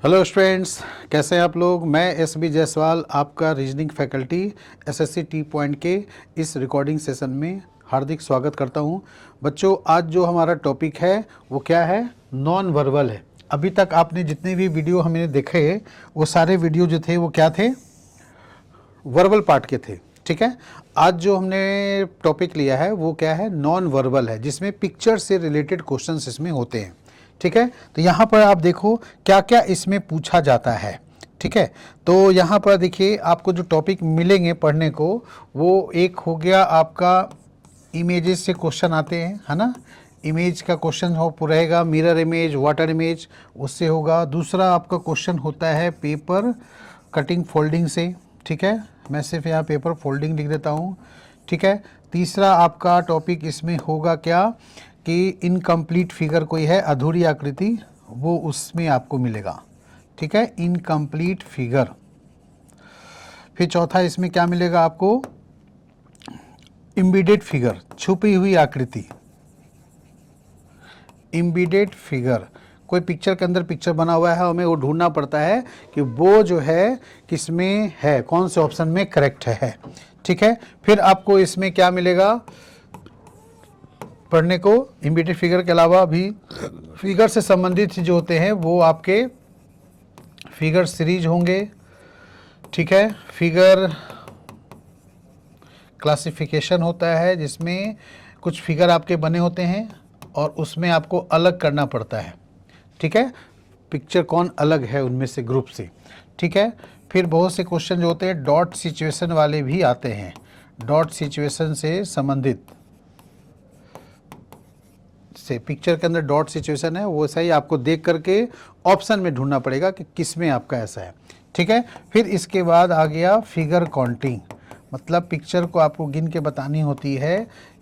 Hello students, कैसे हैं आप लोग। मैं एस बी जायसवाल, आपका reasoning faculty SSC T point के इस रिकॉर्डिंग सेशन में हार्दिक स्वागत करता हूं। बच्चों, आज जो हमारा टॉपिक है वो क्या है? नॉन वर्बल है। अभी तक आपने जितने भी वीडियो हमने देखे वो सारे वीडियो जो थे वो क्या थे? वर्बल पार्ट के थे। ठीक है, आज जो हमने टॉपिक लिया है वो क्या है? नॉन वर्बल है, जिसमें पिक्चर से रिलेटेड क्वेश्चंस इसमें होते हैं। ठीक है, तो यहाँ पर आप देखो क्या क्या इसमें पूछा जाता है। ठीक है, तो यहाँ पर देखिए आपको जो टॉपिक मिलेंगे पढ़ने को, वो एक हो गया आपका इमेजेस से क्वेश्चन आते हैं, है ना। इमेज का क्वेश्चन हो रहेगा, मिरर इमेज, वाटर इमेज, उससे होगा। दूसरा आपका क्वेश्चन होता है पेपर कटिंग फोल्डिंग से। ठीक है, मैं सिर्फ यहाँ पेपर फोल्डिंग लिख देता हूँ। ठीक है, तीसरा आपका टॉपिक इसमें होगा क्या कि इनकम्प्लीट फिगर कोई है, अधूरी आकृति, वो उसमें आपको मिलेगा। ठीक है, इनकम्प्लीट फिगर। फिर चौथा इसमें क्या मिलेगा आपको? इम्बीडेड फिगर, छुपी हुई आकृति। इम्बीडेड फिगर, कोई पिक्चर के अंदर पिक्चर बना हुआ है, हमें वो ढूंढना पड़ता है कि वो जो है किस में है, कौन से ऑप्शन में करेक्ट है। ठीक है, फिर आपको इसमें क्या मिलेगा पढ़ने को? इम्बीडेड फिगर के अलावा भी फिगर से संबंधित जो होते हैं वो आपके फिगर सीरीज होंगे। ठीक है, फिगर क्लासिफिकेशन होता है, जिसमें कुछ फिगर आपके बने होते हैं और उसमें आपको अलग करना पड़ता है। ठीक है, पिक्चर कौन अलग है उनमें से, ग्रुप से। ठीक है, फिर बहुत से क्वेश्चन जो होते हैं डॉट सिचुएशन वाले भी आते हैं, डॉट सिचुएशन से संबंधित से। पिक्चर के अंदर डॉट सिचुएशन है, वो सही आपको देख करके ऑप्शन में ढूंढना पड़ेगा कि किस में आपका ऐसा है। ठीक है, फिर इसके बाद आ गया फिगर काउंटिंग, मतलब पिक्चर को आपको गिन के बतानी होती है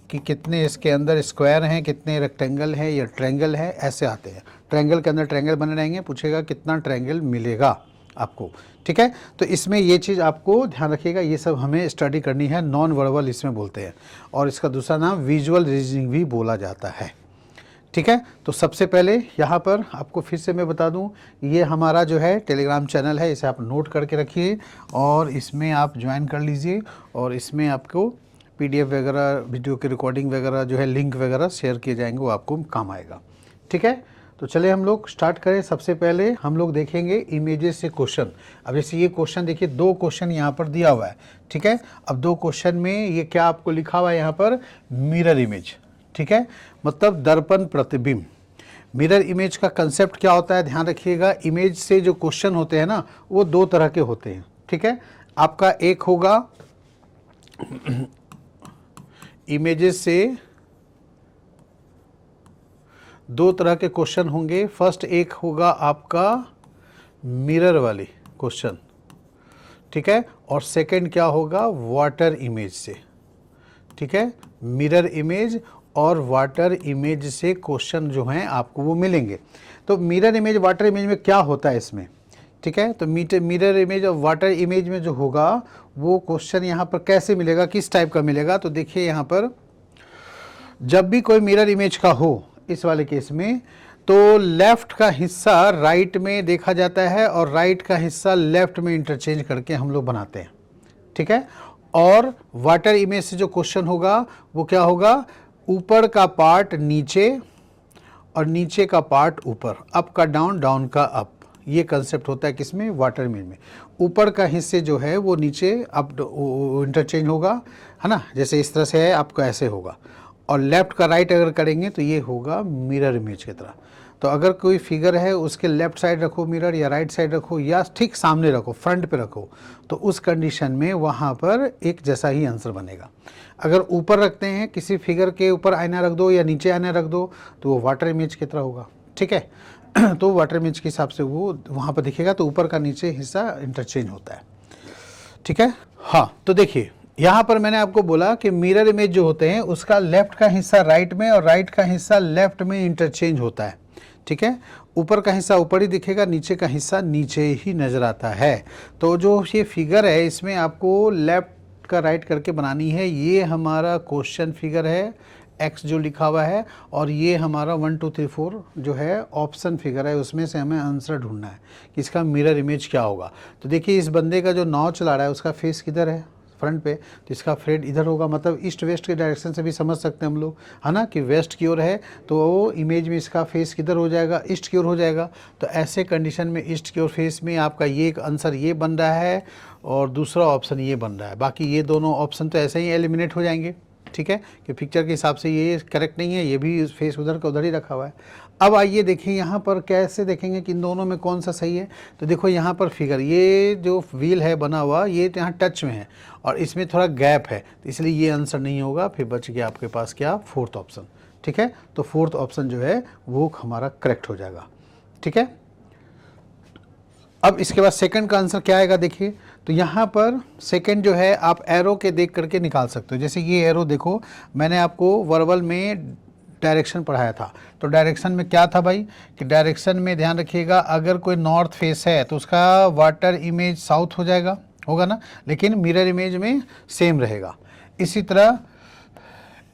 कि कितने इसके अंदर स्क्वायर हैं, कितने रेक्टेंगल हैं या ट्रायंगल है, ऐसे आते हैं। ट्रायंगल के अंदर ट्रायंगल बने रहेंगे, पूछेगा कितना ट्रायंगल मिलेगा आपको। ठीक है, तो इसमें ये चीज़ आपको ध्यान रखिएगा, ये सब हमें स्टडी करनी है। नॉन वर्बल इसमें बोलते हैं, और इसका दूसरा नाम विजुअल रीजनिंग भी बोला जाता है। ठीक है, तो सबसे पहले यहाँ पर आपको फिर से मैं बता दूँ, ये हमारा जो है टेलीग्राम चैनल है, इसे आप नोट करके रखिए और इसमें आप ज्वाइन कर लीजिए, और इसमें आपको पीडीएफ वगैरह, वीडियो की रिकॉर्डिंग वगैरह जो है, लिंक वगैरह शेयर किए जाएंगे, वो आपको काम आएगा। ठीक है, तो चले हम लोग स्टार्ट करें। सबसे पहले हम लोग देखेंगे इमेजेस से क्वेश्चन। अब जैसे ये क्वेश्चन देखिए, दो क्वेश्चन यहाँ पर दिया हुआ है। ठीक है, अब दो क्वेश्चन में ये क्या आपको लिखा हुआ है यहाँ पर? Mirror image. ठीक है, मतलब दर्पण प्रतिबिंब। मिरर इमेज का कंसेप्ट क्या होता है, ध्यान रखिएगा। इमेज से जो क्वेश्चन होते हैं ना, वो दो तरह के होते हैं। ठीक है, आपका एक होगा इमेजेस से दो तरह के क्वेश्चन होंगे। फर्स्ट एक होगा आपका मिरर वाली क्वेश्चन। ठीक है, और सेकंड क्या होगा? वाटर इमेज से। ठीक है, मिरर इमेज और वाटर इमेज से क्वेश्चन जो हैं आपको वो मिलेंगे। तो मिरर इमेज, वाटर इमेज में क्या होता है इसमें? ठीक है, तो मिरर इमेज और वाटर इमेज में जो होगा वो क्वेश्चन यहाँ पर कैसे मिलेगा, किस टाइप का मिलेगा? तो देखिए यहाँ पर जब भी कोई मिरर इमेज का हो, इस वाले केस में, तो लेफ्ट का हिस्सा राइट में देखा जाता है और राइट का हिस्सा लेफ्ट में इंटरचेंज करके हम लोग बनाते हैं। ठीक है, और वाटर इमेज से जो क्वेश्चन होगा वो क्या होगा? ऊपर का पार्ट नीचे और नीचे का पार्ट ऊपर, अप का डाउन, डाउन का अप। ये कंसेप्ट होता है किसमें? वाटर इमेज में। ऊपर का हिस्से जो है वो नीचे अप इंटरचेंज होगा, है ना, जैसे इस तरह से है, आपका ऐसे होगा। और लेफ्ट का राइट अगर करेंगे तो ये होगा मिरर इमेज की तरह। तो अगर कोई फिगर है, उसके लेफ्ट साइड रखो मिरर, या राइट साइड रखो, या ठीक सामने रखो, फ्रंट पे रखो, तो उस कंडीशन में वहाँ पर एक जैसा ही आंसर बनेगा। अगर ऊपर रखते हैं, किसी फिगर के ऊपर आईना रख दो या नीचे आईना रख दो, तो वो वाटर इमेज की तरह होगा। ठीक है, तो वाटर इमेज के हिसाब से वो वहाँ पर दिखेगा, तो ऊपर का नीचे हिस्सा इंटरचेंज होता है। ठीक है, हाँ, तो देखिए यहाँ पर मैंने आपको बोला कि मिरर इमेज जो होते हैं उसका लेफ्ट का हिस्सा राइट में और राइट का हिस्सा लेफ्ट में इंटरचेंज होता है। ठीक है, ऊपर का हिस्सा ऊपर ही दिखेगा, नीचे का हिस्सा नीचे ही नजर आता है। तो जो ये फिगर है, इसमें आपको लेफ्ट का राइट करके बनानी है। ये हमारा क्वेश्चन फिगर है, x जो लिखा हुआ है और ये हमारा 1 2 3 4 जो है ऑप्शन फिगर है, उसमें से हमें आंसर ढूंढना है कि इसका मिरर इमेज क्या होगा। तो देखिए इस बंदे का जो नाव चला रहा है उसका फेस किधर है, फ्रंट पे, तो इसका फ्रेड इधर होगा, मतलब ईस्ट वेस्ट के डायरेक्शन से भी समझ सकते हैं हम लोग, है ना, कि वेस्ट की ओर है तो वो इमेज में इसका फेस किधर हो जाएगा, ईस्ट की ओर हो जाएगा। तो ऐसे कंडीशन में ईस्ट की ओर फेस में आपका ये एक आंसर ये बन रहा है और दूसरा ऑप्शन ये बन रहा है। बाकी ये दोनों ऑप्शन तो ऐसे ही एलिमिनेट हो जाएंगे, ठीक है, कि पिक्चर के हिसाब से ये करेक्ट नहीं है, ये भी फेस उधर का उधर ही रखा हुआ है। अब आइए देखिए यहाँ पर कैसे देखेंगे कि इन दोनों में कौन सा सही है। तो देखो यहाँ पर फिगर, ये जो व्हील है बना हुआ ये यहाँ टच में है और इसमें थोड़ा गैप है, तो इसलिए ये आंसर नहीं होगा। फिर बच गया आपके पास क्या, फोर्थ ऑप्शन, ठीक है। तो फोर्थ ऑप्शन जो है वो हमारा करेक्ट हो जाएगा, ठीक है। अब इसके बाद सेकंड का आंसर क्या आएगा देखिए, तो यहाँ पर सेकंड जो है आप एरो के देख करके निकाल सकते हो। जैसे ये एरो देखो, मैंने आपको वर्बल में डायरेक्शन पढ़ाया था, तो डायरेक्शन में क्या था भाई, कि डायरेक्शन में ध्यान रखिएगा अगर कोई नॉर्थ फेस है तो उसका वाटर इमेज साउथ हो जाएगा, होगा ना, लेकिन मिरर इमेज में सेम रहेगा। इसी तरह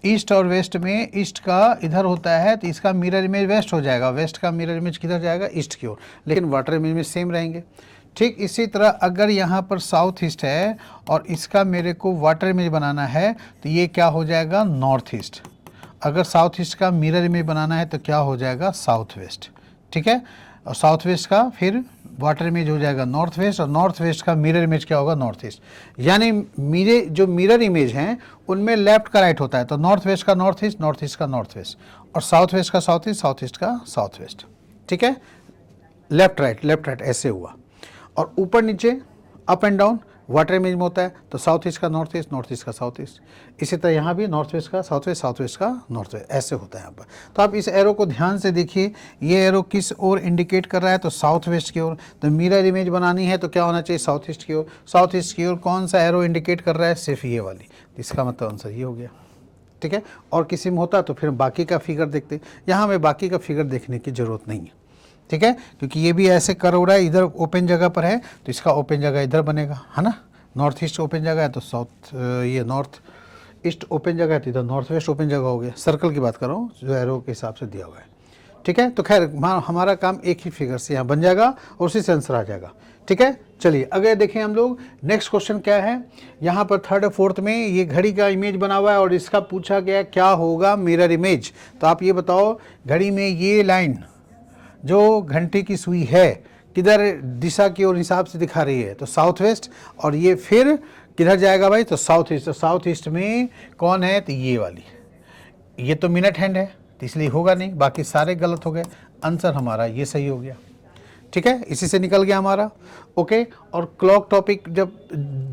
ईस्ट और वेस्ट में ईस्ट का इधर होता है तो इसका मिरर इमेज वेस्ट हो जाएगा, वेस्ट का मिरर इमेज किधर जाएगा, ईस्ट की ओर, लेकिन वाटर इमेज में सेम रहेंगे। ठीक इसी तरह अगर यहाँ पर साउथ ईस्ट है और इसका मेरे को वाटर इमेज बनाना है तो ये क्या हो जाएगा, नॉर्थ ईस्ट। अगर साउथ ईस्ट का मिरर इमेज बनाना है तो क्या हो जाएगा, साउथ वेस्ट, ठीक है। और साउथ वेस्ट का फिर वाटर इमेज हो जाएगा नॉर्थ वेस्ट, और नॉर्थ वेस्ट का मिरर इमेज क्या होगा, नॉर्थ ईस्ट। यानी मेरे जो मिरर इमेज हैं उनमें लेफ्ट का राइट होता है, तो नॉर्थ वेस्ट का नॉर्थ ईस्ट, नॉर्थ ईस्ट का नॉर्थ वेस्ट, और साउथ वेस्ट का साउथ ईस्ट, साउथ ईस्ट का साउथ वेस्ट, ठीक है। लेफ्ट राइट ऐसे हुआ। और ऊपर नीचे up and down water image में होता है, तो साउथ ईस्ट का नॉर्थ ईस्ट, नॉर्थ ईस्ट का साउथ ईस्ट। इसी तरह यहाँ भी नॉर्थ वेस्ट का साउथ वेस्ट, साउथ वेस्ट का नॉर्थ वेस्ट, ऐसे होता है यहाँ पर। तो आप इस एरो को ध्यान से देखिए, ये एरो किस ओर इंडिकेट कर रहा है, तो साउथ वेस्ट की ओर। तो मिरर इमेज बनानी है तो क्या होना चाहिए, साउथ ईस्ट की ओर। साउथ ईस्ट की ओर कौन सा एरो इंडिकेट कर रहा है, सिर्फ ये वाली, इसका मतलब आंसर ये हो गया, ठीक है। और किसी में होता तो फिर बाकी का फिगर देखते, यहाँ हमें बाकी का फिगर देखने की ज़रूरत नहीं है, ठीक है, क्योंकि ये भी ऐसे कर हो रहा है, इधर ओपन जगह पर है तो इसका ओपन जगह इधर बनेगा, है ना। नॉर्थ ईस्ट ओपन जगह है तो साउथ, ये नॉर्थ ईस्ट ओपन जगह है तो इधर नॉर्थ वेस्ट ओपन जगह हो गया। सर्कल की बात कर रहा हूँ जो एरो के हिसाब से दिया हुआ है, ठीक है। तो खैर हमारा काम एक ही फिगर से यहाँ बन जाएगा और उसी से आंसर आ जाएगा, ठीक है। चलिए अगर देखें हम लोग नेक्स्ट क्वेश्चन क्या है, यहाँ पर थर्ड और फोर्थ में ये घड़ी का इमेज बना हुआ है और इसका पूछा गया क्या होगा मिरर इमेज। तो आप ये बताओ, घड़ी में ये लाइन जो घंटे की सुई है किधर दिशा की ओर हिसाब से दिखा रही है, तो साउथ वेस्ट, और ये फिर किधर जाएगा भाई, तो साउथ ईस्ट। तो साउथ ईस्ट में कौन है, तो ये वाली, ये तो मिनट हैंड है तो इसलिए होगा नहीं, बाकी सारे गलत हो गए। आंसर हमारा ये सही हो गया, ठीक है, इसी से निकल गया हमारा, ओके। और क्लॉक टॉपिक जब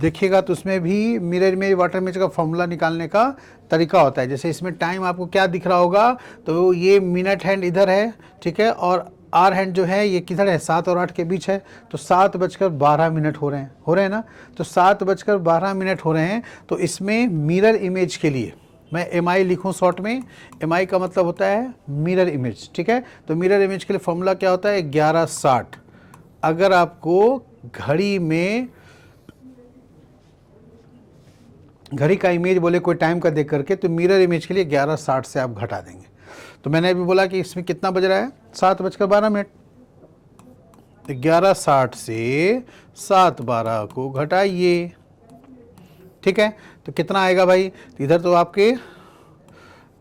देखिएगा तो उसमें भी मिरर इमेज वाटर इमेज का फॉर्मूला निकालने का तरीका होता है। जैसे इसमें टाइम आपको क्या दिख रहा होगा, तो ये मिनट हैंड इधर है, ठीक है, और आर हैंड जो है ये किधर है, 7 और 8 के बीच है, तो 7:12 हो रहे हैं ना। तो 7:12 हो रहे हैं, तो इसमें मिरर इमेज के लिए मैं MI लिखूं शॉर्ट में, MI का मतलब होता है मिरर इमेज, ठीक है। तो मिरर इमेज के लिए फॉर्मूला क्या होता है, 11:60। अगर आपको घड़ी में घड़ी का इमेज बोले कोई टाइम का देख करके, तो मिरर इमेज के लिए 11:60 से आप घटा देंगे। तो मैंने अभी बोला कि इसमें कितना बज रहा है, 7:12। 11:60 से 7:12 को घटाइए, ठीक है। तो कितना आएगा भाई, तो इधर तो आपके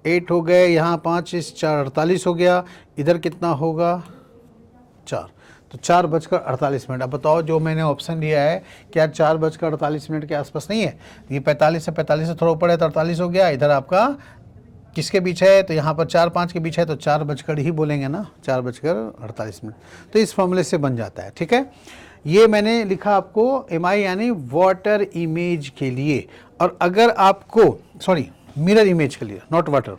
8 हो गए, यहाँ 5 इस 4 48 हो गया, इधर कितना होगा 4, तो 4:48। अब बताओ जो मैंने ऑप्शन दिया है क्या 4:48 के आसपास नहीं है, ये 45 से थोड़ा ऊपर है तो 48 हो गया। इधर आपका किसके बीच है, तो यहाँ पर 4-5 के बीच है, तो 4 बजकर ही बोलेंगे ना, 4:48। तो इस फॉर्मूले से बन जाता है, ठीक है। ये मैंने लिखा आपको MI यानी वाटर इमेज के लिए, और अगर आपको मिरर इमेज के लिए, नॉट वाटर।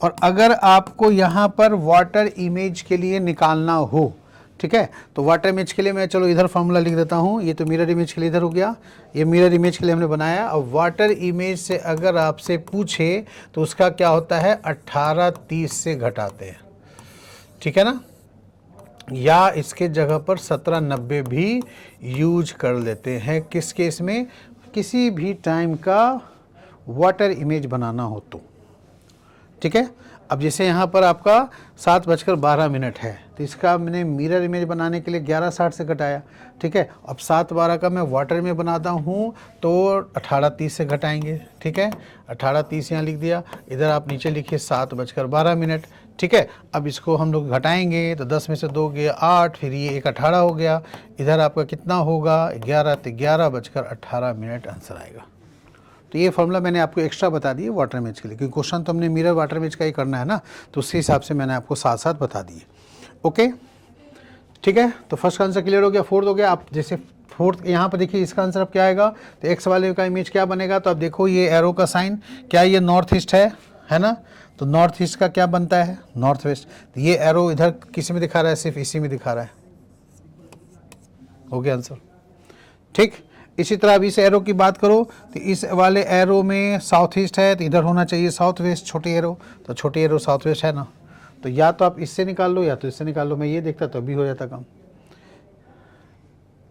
और अगर आपको यहाँ पर वाटर इमेज के लिए निकालना हो, ठीक है, तो वाटर इमेज के लिए मैं चलो इधर फॉर्मूला लिख देता हूँ। ये तो मिरर इमेज के लिए इधर हो गया, ये मिरर इमेज के लिए हमने बनाया। और वाटर इमेज से अगर आपसे पूछे तो उसका क्या होता है, 18:30 से घटाते हैं, ठीक है ना, या इसके जगह पर 17:90 भी यूज कर लेते हैं। किस केस में, किसी भी टाइम का वाटर इमेज बनाना हो तो, ठीक है। अब जैसे यहाँ पर आपका 7:12 है, तो इसका मैंने मिरर इमेज बनाने के लिए 11:60 से घटाया, ठीक है। अब 7:12 का मैं वाटर में बनाता हूँ तो 18:30 से घटाएंगे, ठीक है। 18:30 यहाँ लिख दिया, इधर आप नीचे लिखिए 7:12, ठीक है। अब इसको हम लोग घटाएंगे तो 10 में से 2 गया 8, फिर ये एक 18 हो गया, इधर आपका कितना होगा 11, तो 11:18 आंसर आएगा। तो ये फॉर्मूला मैंने आपको एक्स्ट्रा बता दिए वाटर इमेज के लिए, क्योंकि क्वेश्चन तो हमने मिरर वाटर इमेज का ही करना है ना, तो उसी हिसाब से मैंने आपको साथ साथ बता दिए। ओके, ठीक है। तो फर्स्ट का आंसर क्लियर हो गया। फोर्थ हो गया। आप जैसे फोर्थ यहाँ पर देखिए, इसका आंसर अब क्या आएगा, तो एक्स वाले का इमेज क्या बनेगा, तो अब देखो ये एरो का साइन, क्या ये नॉर्थ ईस्ट है ना, तो नॉर्थ ईस्ट का क्या बनता है, नॉर्थ वेस्ट। तो ये एरो इधर किसी में दिखा रहा है, सिर्फ इसी में दिखा रहा है। हो गया आंसर, ठीक। इसी तरह अब इस एरो की बात करो तो इस वाले एरो में साउथ ईस्ट है, तो इधर होना चाहिए साउथ वेस्ट, छोटी एरो, तो छोटी एरो साउथ वेस्ट है ना, तो या तो आप इससे निकाल लो या तो इससे निकाल लो। मैं ये देखता तो अभी हो जाता काम।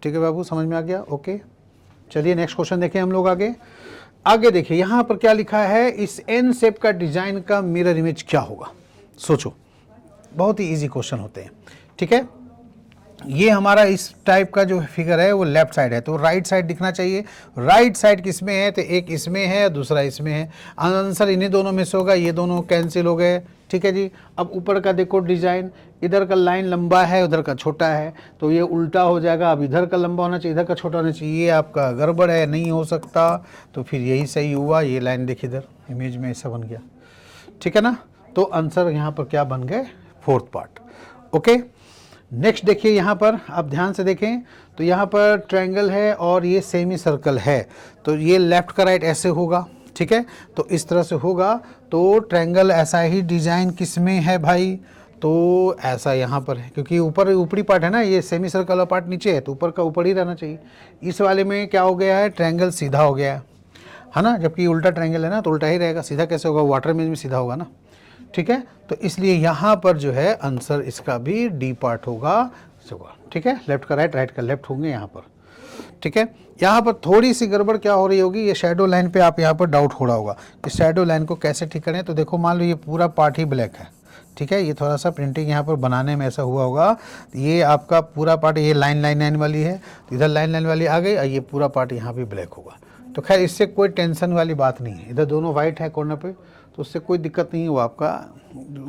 ठीक है बाबू, समझ में आ गया। ओके, चलिए नेक्स्ट क्वेश्चन देखें हम लोग। आगे देखिए यहाँ पर क्या लिखा है, इस एन शेप का डिजाइन का मिरर इमेज क्या होगा। सोचो, बहुत ही इजी क्वेश्चन होते हैं, ठीक है। ये हमारा इस टाइप का जो फिगर है वो लेफ्ट साइड है, तो राइट साइड दिखना चाहिए। राइट साइड किस में है, तो एक इसमें है, दूसरा इसमें है। आंसर इन्हीं दोनों में से होगा, ये दोनों कैंसिल हो गए, ठीक है जी। अब ऊपर का देखो डिजाइन, इधर का लाइन लंबा है, उधर का छोटा है, तो ये उल्टा हो जाएगा। अब इधर का लंबा होना चाहिए, इधर का छोटा होना चाहिए, ये आपका गड़बड़ है, नहीं हो सकता। तो फिर यही सही हुआ, ये लाइन देखिए इधर इमेज में ऐसा बन गया, ठीक है ना। तो आंसर यहाँ पर क्या बन गए, फोर्थ पार्ट। ओके, नेक्स्ट देखिए यहाँ पर आप ध्यान से देखें, तो यहाँ पर ट्रायंगल है और ये सेमी सर्कल है, तो ये लेफ्ट का राइट ऐसे होगा, ठीक है। तो इस तरह से होगा, तो ट्रायंगल ऐसा ही डिजाइन किस में है भाई, तो ऐसा यहाँ पर है, क्योंकि ऊपर ऊपरी पार्ट है ना, ये सेमी सर्कल वाला पार्ट नीचे है, तो ऊपर का ऊपर ही रहना चाहिए। इस वाले में क्या हो गया है, ट्रायंगल सीधा हो गया है ना, जबकि उल्टा ट्रायंगल है ना, तो उल्टा ही रहेगा। सीधा कैसे होगा, वाटर इमेज में सीधा होगा ना, ठीक है। तो इसलिए यहाँ पर जो है आंसर इसका भी डी पार्ट होगा, ठीक है। लेफ्ट का राइट, राइट का लेफ्ट होंगे यहाँ पर, ठीक है। यहाँ पर थोड़ी सी गड़बड़ क्या हो रही होगी, ये शैडो लाइन पे आप यहाँ पर डाउट हो रहा होगा कि शैडो लाइन को कैसे ठीक करें। तो देखो मान लो ये पूरा पार्ट ही ब्लैक है, ठीक है। ये थोड़ा सा प्रिंटिंग यहाँ पर बनाने में ऐसा हुआ होगा, ये आपका पूरा पार्ट, ये लाइन लाइन लाइन वाली है, तो इधर लाइन लाइन वाली आ गई, और ये पूरा पार्ट यहाँ भी ब्लैक होगा। तो खैर इससे कोई टेंशन वाली बात नहीं है, इधर दोनों वाइट है कॉर्नर पे, तो उससे कोई दिक्कत नहीं हुआ, आपका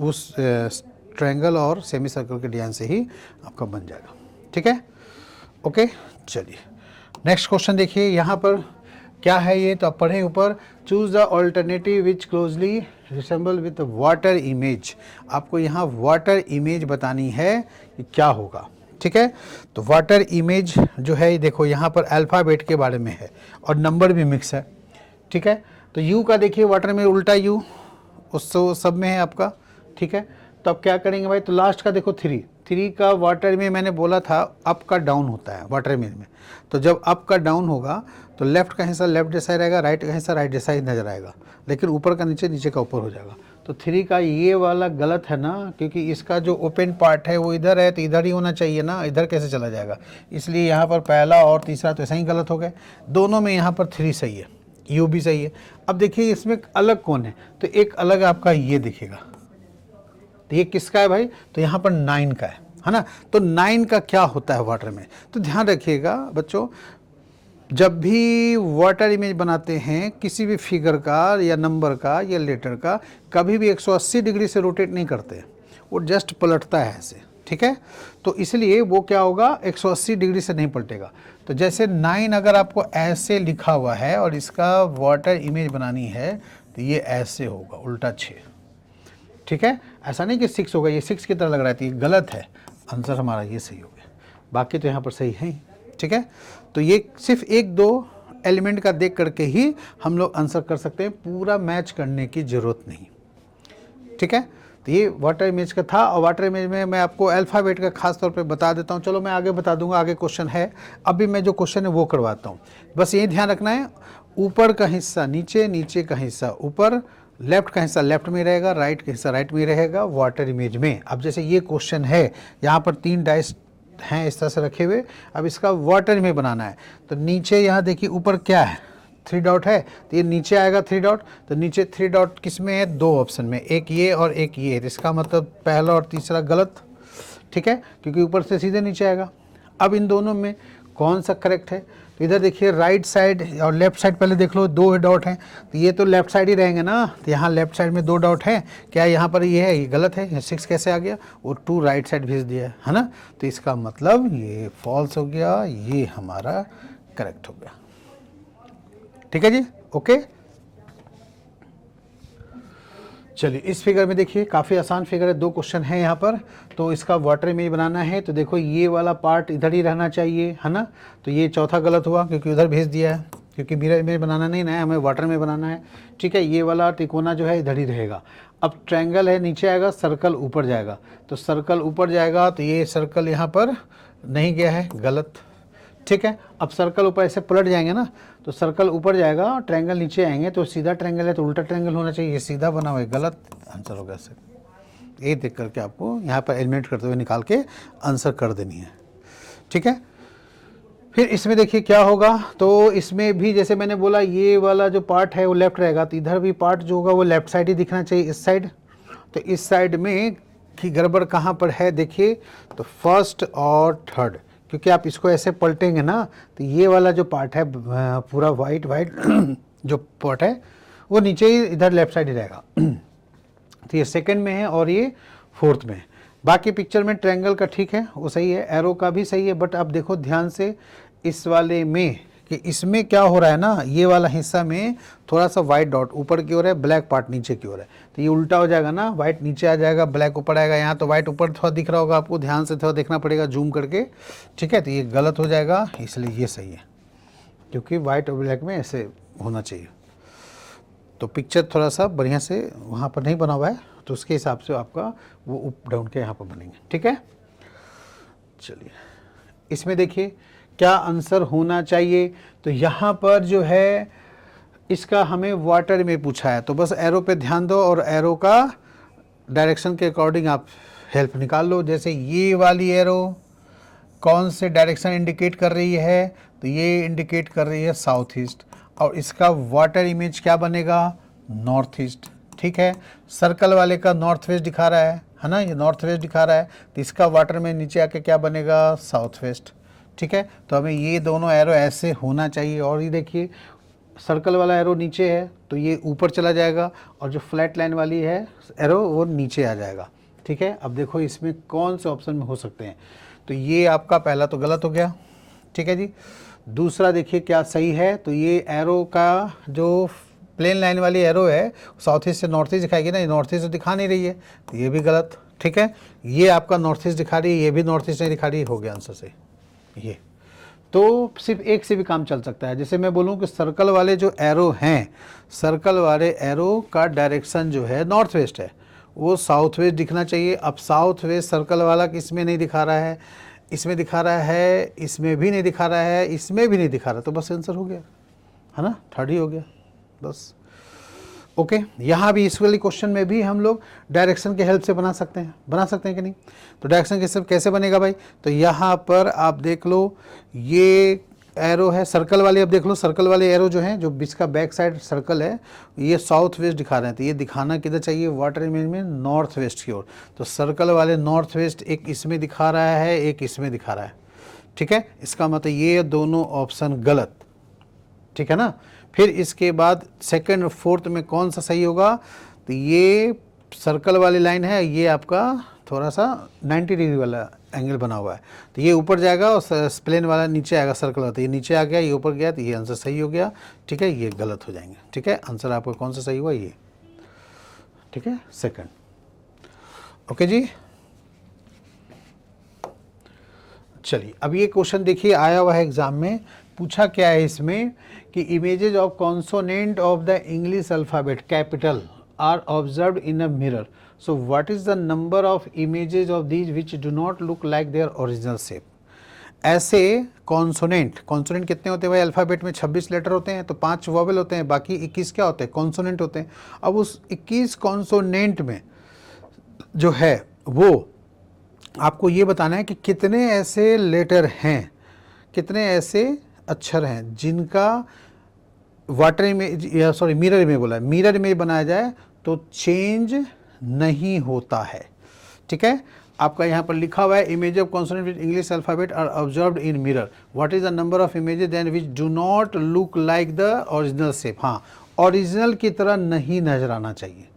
उस ट्रायंगल और सेमी सर्कल के डिजाइन से ही आपका बन जाएगा, ठीक है। ओके, चलिए नेक्स्ट क्वेश्चन देखिए यहाँ पर क्या है ये, तो आप पढ़ें ऊपर, choose the alternative which closely resemble with water image. आपको यहाँ वाटर इमेज बतानी है कि क्या होगा, ठीक है। तो वाटर इमेज जो है, देखो यहाँ पर अल्फ़ाबेट के बारे में है और नंबर भी मिक्स है, ठीक है। तो यू का देखिए वाटर में उल्टा यू उस सब में है आपका, ठीक है। तो अब क्या करेंगे भाई, तो लास्ट का देखो थ्री का वाटर में मैंने बोला था अप का डाउन होता है वाटर में, तो जब अप का डाउन होगा तो लेफ्ट का हिस्सा लेफ्ट जैसा ही रहेगा, राइट का हिस्सा राइट जैसा ही नजर आएगा, लेकिन ऊपर का नीचे, नीचे का ऊपर हो जाएगा। तो 3 का ये वाला गलत है ना, क्योंकि इसका जो ओपन पार्ट है वो इधर है, तो इधर ही होना चाहिए ना, इधर कैसे चला जाएगा, इसलिए यहाँ पर पहला और तीसरा तो ऐसा ही गलत हो गए। दोनों में यहाँ पर 3 सही है, यू भी सही है। अब देखिए इसमें अलग कौन है, तो एक अलग आपका ये दिखेगा, तो ये किसका है भाई, तो यहाँ पर 9 का है ना। तो 9 का क्या होता है वाटर में, तो ध्यान रखिएगा बच्चों, जब भी वाटर इमेज बनाते हैं किसी भी फिगर का या नंबर का या लेटर का, कभी भी 180 डिग्री से रोटेट नहीं करते, वो जस्ट पलटता है ऐसे, ठीक है। तो इसलिए वो क्या होगा, 180 डिग्री से नहीं पलटेगा। तो जैसे 9 अगर आपको ऐसे लिखा हुआ है और इसका वाटर इमेज बनानी है, तो ये ऐसे होगा उल्टा 6, ठीक है। ऐसा नहीं कि 6 होगा, ये 6 की तरह लग रहा है, तो ये गलत है। आंसर हमारा ये सही हो गया, बाकी तो यहाँ पर सही है, ठीक है। तो ये सिर्फ 1-2 एलिमेंट का देख करके ही हम लोग आंसर कर सकते हैं, पूरा मैच करने की ज़रूरत नहीं, ठीक है। तो ये वाटर इमेज का था, और वाटर इमेज में मैं आपको अल्फ़ाबेट का खास तौर पे बता देता हूँ। चलो मैं आगे बता दूंगा, आगे क्वेश्चन है, अभी मैं जो क्वेश्चन है वो करवाता हूँ। बस ये ध्यान रखना है, ऊपर का हिस्सा नीचे, नीचे का हिस्सा ऊपर, लेफ्ट का हिस्सा लेफ्ट में रहेगा, राइट का हिस्सा राइट में रहेगा वाटर इमेज में। अब जैसे ये क्वेश्चन है, यहाँ पर 3 डाइस हैं इस तरह से रखे हुए, अब इसका वाटर में बनाना है, तो नीचे यहाँ देखिए ऊपर क्या है, 3 डॉट है तो ये नीचे आएगा 3 डॉट, तो नीचे 3 डॉट किस में है, 2 ऑप्शन में, एक ये और एक ये, तो इसका मतलब पहला और तीसरा गलत, ठीक है, क्योंकि ऊपर से सीधे नीचे आएगा। अब इन दोनों में कौन सा करेक्ट है, तो इधर देखिए राइट साइड और लेफ्ट साइड पहले देख लो, 2 डॉट हैं, तो ये तो लेफ्ट साइड ही रहेंगे ना, तो यहाँ लेफ्ट साइड में 2 डॉट है, क्या यहाँ पर ये है, ये गलत है, 6 कैसे आ गया, और 2 राइट साइड भेज दिया है ना, तो इसका मतलब ये फॉल्स हो गया, ये हमारा करेक्ट हो गया। ठीक है जी, ओके। चलिए इस फिगर में देखिए काफ़ी आसान फिगर है, 2 क्वेश्चन है यहाँ पर, तो इसका वाटर इमेज बनाना है, तो देखो ये वाला पार्ट इधर ही रहना चाहिए, है ना, तो ये चौथा गलत हुआ क्योंकि उधर भेज दिया है, क्योंकि मिरर इमेज बनाना नहीं ना, हमें वाटर में बनाना है, ठीक है। ये वाला तिकोना जो है इधर ही रहेगा। अब ट्रायंगल है नीचे आएगा, सर्कल ऊपर जाएगा, तो सर्कल ऊपर जाएगा, तो ये सर्कल यहाँ पर नहीं गया है, गलत, ठीक है। अब सर्कल ऊपर ऐसे पलट जाएंगे ना, तो सर्कल ऊपर जाएगा, ट्रायंगल नीचे आएंगे, तो सीधा ट्रायंगल है तो उल्टा ट्रायंगल होना चाहिए, ये सीधा बना हुआ है, गलत आंसर होगा सर। ये देख करके आपको यहाँ पर एलिमिनेट करते हुए निकाल के आंसर कर देनी है, ठीक है। फिर इसमें देखिए क्या होगा, तो इसमें भी जैसे मैंने बोला ये वाला जो पार्ट है वो लेफ्ट रहेगा, तो इधर भी पार्ट जो होगा वो लेफ्ट साइड ही दिखना चाहिए, इस साइड, तो इस साइड में की गड़बड़ कहाँ पर है देखिए, तो फर्स्ट और थर्ड, क्योंकि आप इसको ऐसे पलटेंगे ना, तो ये वाला जो पार्ट है पूरा वाइट जो पार्ट है वो नीचे ही इधर लेफ्ट साइड ही रहेगा, तो ये सेकंड में है और ये फोर्थ में है। बाकी पिक्चर में ट्रायंगल का ठीक है, वो सही है, एरो का भी सही है, बट अब देखो ध्यान से इस वाले में कि इसमें क्या हो रहा है ना, ये वाला हिस्सा में थोड़ा सा वाइट डॉट ऊपर की ओर है, ब्लैक पार्ट नीचे की ओर है, तो ये उल्टा हो जाएगा ना, वाइट नीचे आ जाएगा, ब्लैक ऊपर आएगा। यहाँ तो वाइट ऊपर थोड़ा दिख रहा होगा आपको, ध्यान से थोड़ा देखना पड़ेगा जूम करके, ठीक है, तो ये गलत हो जाएगा, इसलिए ये सही है, क्योंकि वाइट और ब्लैक में ऐसे होना चाहिए। तो पिक्चर थोड़ा सा बढ़िया से वहाँ पर नहीं बना हुआ है, तो उसके हिसाब से आपका वो अप डाउन के यहाँ पर बनेंगे, ठीक है। चलिए इसमें देखिए क्या आंसर होना चाहिए, तो यहाँ पर जो है इसका हमें वाटर में पूछा है, तो बस एरो पे ध्यान दो और एरो का डायरेक्शन के अकॉर्डिंग आप हेल्प निकाल लो। जैसे ये वाली एरो कौन से डायरेक्शन इंडिकेट कर रही है, तो ये इंडिकेट कर रही है साउथ ईस्ट, और इसका वाटर इमेज क्या बनेगा, नॉर्थ ईस्ट, ठीक है। सर्कल वाले का नॉर्थ वेस्ट दिखा रहा है ना, ये नॉर्थ वेस्ट दिखा रहा है, तो इसका वाटर में नीचे आके क्या बनेगा, साउथ वेस्ट, ठीक है। तो हमें ये दोनों एरो ऐसे होना चाहिए, और ये देखिए सर्कल वाला एरो नीचे है तो ये ऊपर चला जाएगा, और जो फ्लैट लाइन वाली है एरो वो नीचे आ जाएगा, ठीक है। अब देखो इसमें कौन से ऑप्शन में हो सकते हैं, तो ये आपका पहला तो गलत हो गया, ठीक है जी। दूसरा देखिए क्या सही है, तो ये एरो का जो प्लेन लाइन वाली एरो है साउथ ईस्ट से नॉर्थ ईस्ट दिखाएगी ना, ये नॉर्थ ईस्ट दिखा नहीं रही है, तो ये भी गलत, ठीक है। ये आपका नॉर्थ ईस्ट दिखा रही है, ये भी नॉर्थ ईस्ट नहीं दिखा रही है, हो गया आंसर से ये। तो सिर्फ एक से भी काम चल सकता है। जैसे मैं बोलूँ कि सर्कल वाले जो एरो हैं, सर्कल वाले एरो का डायरेक्शन जो है नॉर्थ वेस्ट है, वो साउथ वेस्ट दिखना चाहिए। अब साउथ वेस्ट सर्कल वाला किस में नहीं दिखा रहा है, इसमें दिखा रहा है, इसमें भी नहीं दिखा रहा है, इसमें भी नहीं दिखा रहा, तो बस आंसर हो गया, है ना, थर्ड ही हो गया बस। ओके यहाँ भी इस वाली क्वेश्चन में भी हम लोग डायरेक्शन के हेल्प से बना सकते हैं कि नहीं, तो डायरेक्शन के हेल्प कैसे बनेगा भाई, तो यहाँ पर आप देख लो ये एरो है सर्कल वाले, अब देख लो सर्कल वाले एरो जो हैं, जो बीच का बैक साइड सर्कल है, ये साउथ वेस्ट दिखा रहे हैं, तो ये दिखाना किधर चाहिए, वाटर इमेज में नॉर्थ वेस्ट की ओर, तो सर्कल वाले नॉर्थ वेस्ट एक इसमें दिखा रहा है, एक इसमें दिखा रहा है, ठीक है। इसका मतलब ये दोनों ऑप्शन गलत, ठीक है ना। फिर इसके बाद सेकंड और फोर्थ में कौन सा सही होगा, तो ये सर्कल वाली लाइन है, ये आपका थोड़ा सा 90 डिग्री वाला एंगल बना हुआ है, तो ये ऊपर जाएगा और प्लेन वाला नीचे आएगा, सर्कल वाला, तो ये नीचे आ गया, ये ऊपर गया, तो ये आंसर सही हो गया, ठीक है। ये गलत हो जाएंगे, ठीक है। आंसर आपका कौन सा सही हुआ, ये, ठीक है, सेकंड। ओके जी, चलिए अब ये क्वेश्चन देखिए आया हुआ है एग्जाम में, पूछा क्या है इसमें कि images of consonant of the English alphabet capital R observed in a mirror, so what is the number of images of these which do not look like their original shape. ऐसे consonant कितने होते हैं भाई, alphabet में 26 letter होते हैं, तो 5 vowel होते हैं, बाकी 21 क्या होते हैं, कॉन्सोनेंट होते हैं। अब उस 21 कॉन्सोनेंट में जो है वो आपको ये बताना है कि कितने ऐसे लेटर हैं, कितने ऐसे अक्षर हैं जिनका वाटर इमेज या सॉरी मिरर इमेज बोला है, मिरर इमेज बनाया जाए तो चेंज नहीं होता है। ठीक है, आपका यहाँ पर लिखा हुआ है image of consonant with English alphabet are observed in mirror, what is the number of images then which do not look like the original shape. हाँ, ओरिजिनल की तरह नहीं नजर आना चाहिए।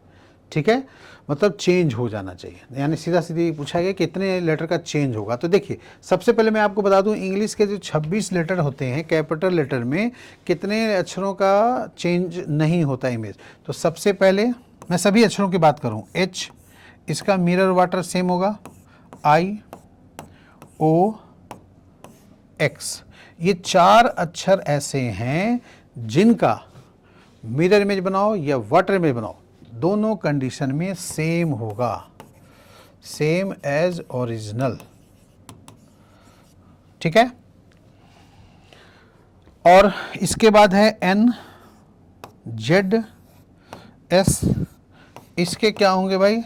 ठीक है, मतलब चेंज हो जाना चाहिए, यानी सीधा सीधी पूछा गया कितने लेटर का चेंज होगा। तो देखिए, सबसे पहले मैं आपको बता दूं इंग्लिश के जो 26 लेटर होते हैं कैपिटल लेटर में कितने अक्षरों का चेंज नहीं होता इमेज। तो सबसे पहले मैं सभी अक्षरों की बात करूं, एच, इसका मिरर वाटर सेम होगा, आई, ओ, एक्स, ये 4 अक्षर ऐसे हैं जिनका मिरर इमेज बनाओ या वाटर इमेज बनाओ, दोनों कंडीशन में सेम होगा, सेम एज ओरिजिनल। ठीक है, और इसके बाद है एन, जेड, एस, इसके क्या होंगे भाई,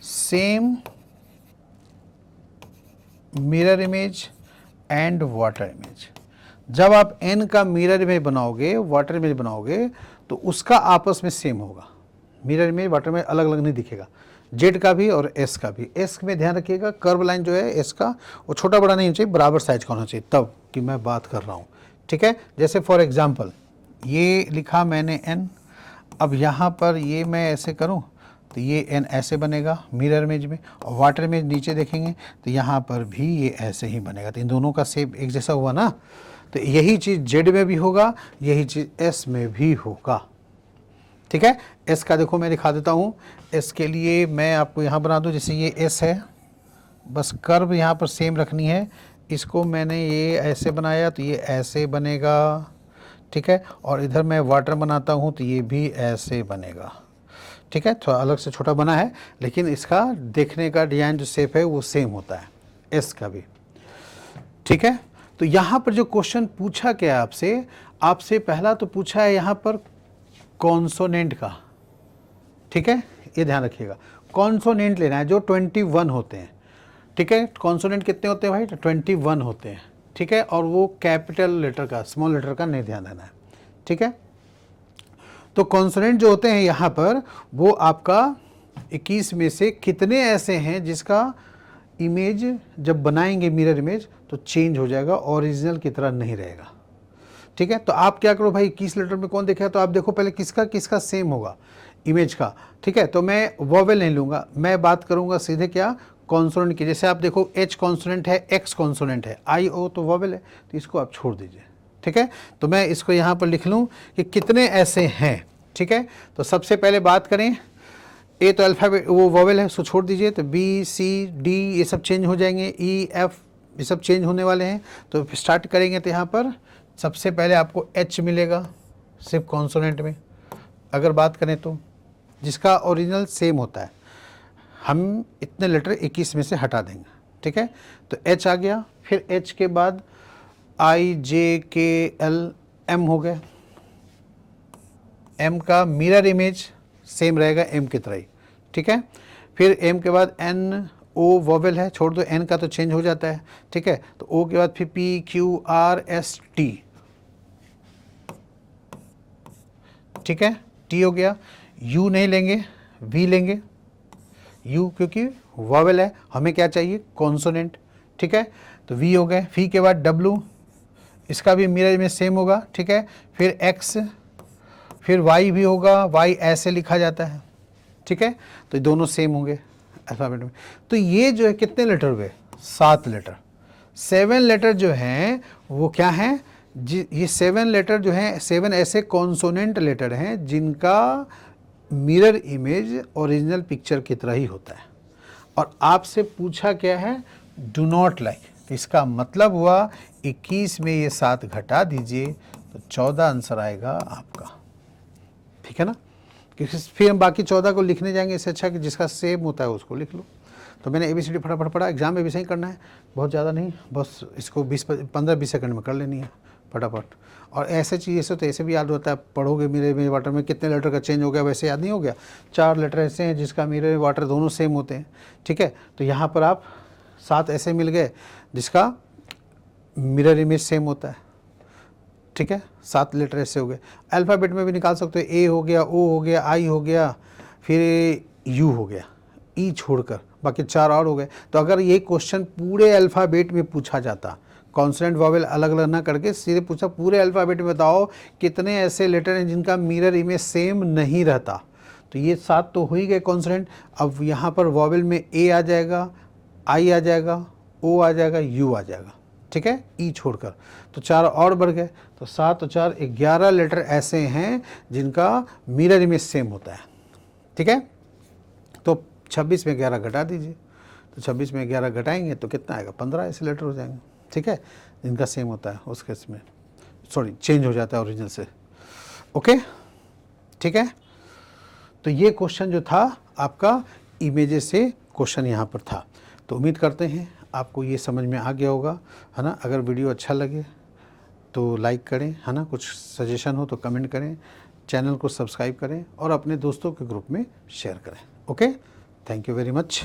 same mirror image and water image. जब आप एन का मिरर इमेज बनाओगे, वाटर इमेज बनाओगे, तो उसका आपस में सेम होगा, मिरर में वाटर में अलग अलग नहीं दिखेगा, जेड का भी और एस का भी। एस में ध्यान रखिएगा कर्व लाइन जो है एस का वो छोटा बड़ा नहीं होना चाहिए, बराबर साइज का होना चाहिए, तब कि मैं बात कर रहा हूँ। ठीक है, जैसे फॉर एग्जांपल ये लिखा मैंने एन, अब यहाँ पर ये मैं ऐसे करूँ तो ये एन ऐसे बनेगा मिरर इमेज में, और वाटर इमेज नीचे देखेंगे तो यहाँ पर भी ये ऐसे ही बनेगा। तो इन दोनों का शेप एक जैसा हुआ ना, तो यही चीज़ जेड में भी होगा, यही चीज़ एस में भी होगा। ठीक है, एस का देखो मैं दिखा देता हूँ, एस के लिए मैं आपको यहाँ बना दूँ, जैसे ये एस है, बस कर्व यहाँ पर सेम रखनी है, इसको मैंने ये ऐसे बनाया तो ये ऐसे बनेगा। ठीक है, और इधर मैं वाटर बनाता हूँ तो ये भी ऐसे बनेगा। ठीक है, थोड़ा अलग से छोटा बना है, लेकिन इसका देखने का डिजाइन जो शेप है वो सेम होता है एस का भी। ठीक है, तो यहाँ पर जो क्वेश्चन पूछा क्या आपसे, आपसे पहला तो पूछा है यहाँ पर कॉन्सोनेंट का। ठीक है, ये ध्यान रखिएगा, कॉन्सोनेंट लेना है जो 21 होते हैं। ठीक है, कॉन्सोनेंट कितने होते हैं भाई, 21 होते हैं। ठीक है, और वो कैपिटल लेटर का, स्मॉल लेटर का नहीं ध्यान देना है। ठीक है, तो कॉन्सोनेंट जो होते हैं यहाँ पर वो आपका 21 में से कितने ऐसे हैं जिसका इमेज जब बनाएंगे मिरर इमेज तो चेंज हो जाएगा, ओरिजिनल की तरह नहीं रहेगा। ठीक है, तो आप क्या करो भाई, 21 लेटर में कौन देखा है, तो आप देखो पहले किसका किसका सेम होगा इमेज का। ठीक है, तो मैं वोवेल नहीं लूँगा, मैं बात करूँगा सीधे क्या, कॉन्सोनेंट की। जैसे आप देखो एच कॉन्सोनेंट है, एक्स कॉन्सोनेंट है, आई ओ तो वोवेल है, तो इसको आप छोड़ दीजिए। ठीक है, तो मैं इसको यहाँ पर लिख लूँ कि कितने ऐसे हैं। ठीक है, तो सबसे पहले बात करें, ए तो अल्फ़ाबेट वो वोवेल है, उसको छोड़ दीजिए, तो बी, सी, डी ये सब चेंज हो जाएंगे, ई, एफ ये सब चेंज होने वाले हैं। तो स्टार्ट करेंगे तो यहाँ पर सबसे पहले आपको एच मिलेगा सिर्फ कॉन्सोनेंट में, अगर बात करें तो जिसका ओरिजिनल सेम होता है, हम इतने लेटर 21 में से हटा देंगे। ठीक है, तो एच आ गया, फिर एच के बाद आई, जे, के, एल, एम हो गए, एम का मिरर इमेज सेम रहेगा एम की तरह ही। ठीक है, फिर एम के बाद एन, ओ वोवेल है, छोड़ दो, एन का तो चेंज हो जाता है। ठीक है, तो ओ के बाद फिर P, Q, R, S, T. ठीक है, टी हो गया, यू नहीं लेंगे, वी लेंगे, यू क्योंकि वोवेल है, हमें क्या चाहिए, कॉन्सोनेंट। ठीक है, तो वी हो गए, वी के बाद डब्लू, इसका भी मिरर में सेम होगा। ठीक है, फिर एक्स, फिर वाई भी होगा, वाई ऐसे लिखा जाता है। ठीक है, तो दोनों सेम होंगे अल्फाबेट में। तो ये जो है कितने लेटर हुए, 7 लेटर। 7 लेटर जो हैं वो क्या हैं, ये 7 लेटर जो हैं, 7 ऐसे कॉन्सोनेंट लेटर हैं जिनका मिरर इमेज ओरिजिनल पिक्चर की तरह ही होता है। और आपसे पूछा क्या है, डू नॉट लाइक, तो इसका मतलब हुआ 21 में ये 7 घटा दीजिए तो 14 आंसर आएगा आपका। ठीक है ना, क्योंकि फिर हम बाकी 14 को लिखने जाएंगे, इससे अच्छा कि जिसका सेम होता है उसको लिख लो। तो मैंने ABCD फटाफट पढ़ा, एग्जाम में भी सही करना है, बहुत ज़्यादा नहीं, बस इसको 15-20 सेकंड में कर लेनी है फटाफट। और ऐसे चीज़ से तो ऐसे भी याद होता है, पढ़ोगे मेरे वाटर में कितने लेटर का चेंज हो गया, वैसे याद नहीं हो गया। 4 लेटर ऐसे हैं जिसका मेरे वाटर दोनों सेम होते हैं। ठीक है, तो यहाँ पर आप 7 ऐसे मिल गए जिसका मिरर इमेज सेम होता है। ठीक है, 7 लेटर ऐसे हो गए। अल्फ़ाबेट में भी निकाल सकते हो, ए हो गया, ओ हो गया, आई हो गया, फिर यू हो गया, ई छोड़कर बाकी 4 और हो गए। तो अगर ये क्वेश्चन पूरे अल्फ़ाबेट में पूछा जाता, कॉन्सोनेंट वॉवेल अलग अलग ना करके सीधे पूछा पूरे अल्फ़ाबेट में बताओ कितने ऐसे लेटर हैं जिनका मिरर इमेज सेम नहीं रहता, तो ये 7 तो हो ही गए कॉन्सोनेंट। अब यहाँ पर वॉवेल में ए आ जाएगा, आई आ जाएगा, ओ आ जाएगा, यू आ जाएगा, ठीक है, ई छोड़कर, तो 4 और बढ़ गए। तो 7 और 4 11 लेटर ऐसे हैं जिनका मिरर इमेज सेम होता है, ठीक है। तो 26 में 11 घटा दीजिए, तो 26 में 11 घटाएंगे तो कितना आएगा, 15 ऐसे लेटर हो जाएंगे, ठीक है, जिनका सेम होता है उस केस में, सॉरी चेंज हो जाता है ओरिजिनल से। ओके, ठीक है। तो ये क्वेश्चन जो था आपका इमेजेस से क्वेश्चन यहाँ पर था। तो उम्मीद करते हैं आपको ये समझ में आ गया होगा, है ना। अगर वीडियो अच्छा लगे तो लाइक करें, है ना, कुछ सजेशन हो तो कमेंट करें, चैनल को सब्सक्राइब करें और अपने दोस्तों के ग्रुप में शेयर करें। Okay, thank you very much.